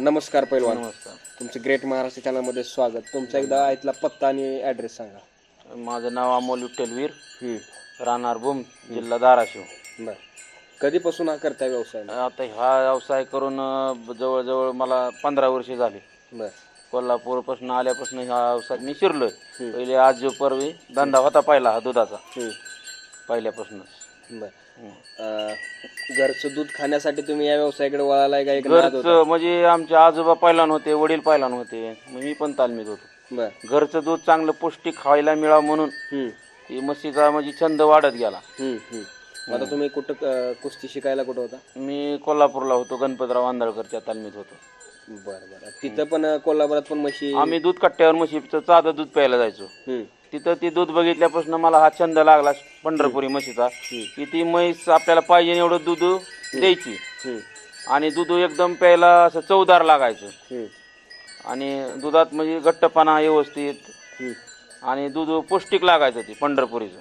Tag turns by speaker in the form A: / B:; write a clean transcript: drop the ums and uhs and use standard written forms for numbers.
A: नमस्कार पैलवान.
B: नमस्कार.
A: तुमचं ग्रेट महाराष्ट्र चॅनलमध्ये स्वागत. तुमचा एकदा इथला पत्ता आणि ॲड्रेस सांगा.
B: माझं नाव अमोल विठ्ठलवीर,
A: हं,
B: राहणार भूम, जिल्हा धाराशिव.
A: बरं. कधीपासून हा करताय व्यवसाय?
B: आता हा व्यवसाय करून जवळजवळ मला 15 वर्षे झाली.
A: बरं.
B: कोल्हापूरपासून आल्यापासून हा व्यवसाय मी शिरलोय. पहिले आज परवी धंदा होता पहिला हा दुधाचा, पहिल्यापासूनच.
A: बरं. घरचं दूध खाण्यासाठी तुम्ही या व्यवसायाकडे वळालाय का? एक नाद होता?
B: घरचं म्हणजे आमचे आजोबा पहिलान होते, वडील पहिलान होते, मी पण तालमीत होतो.
A: बरं.
B: घरचं दूध चांगलं पौष्टिक खायला मिळावं म्हणून ही म्हशीचा म्हणजे छंद वाढत गेला.
A: आता तुम्ही कुठं कुस्ती शिकायला कुठं होता?
B: मी कोल्हापूरला होतो, गणपतराव आंधळकरच्या तालमीत होतो.
A: बरं बरं. तिथं पण कोल्हापुरात पण म्हशी?
B: आम्ही दूध कट्ट्यावर म्हशीचं साधं दूध प्यायला जायचो. तिथं ती दूध बघितल्यापासून मला हा छंद लागला पंढरपुरी म्हशीचा, की ती म्हैस आपल्याला पाहिजे एवढं दूध द्यायची आणि दूध एकदम प्यायला असं चवदार लागायचं आणि दुधात म्हणजे घट्टपणा व्यवस्थित आणि दूध पौष्टिक लागायचं ती पंढरपुरीचं.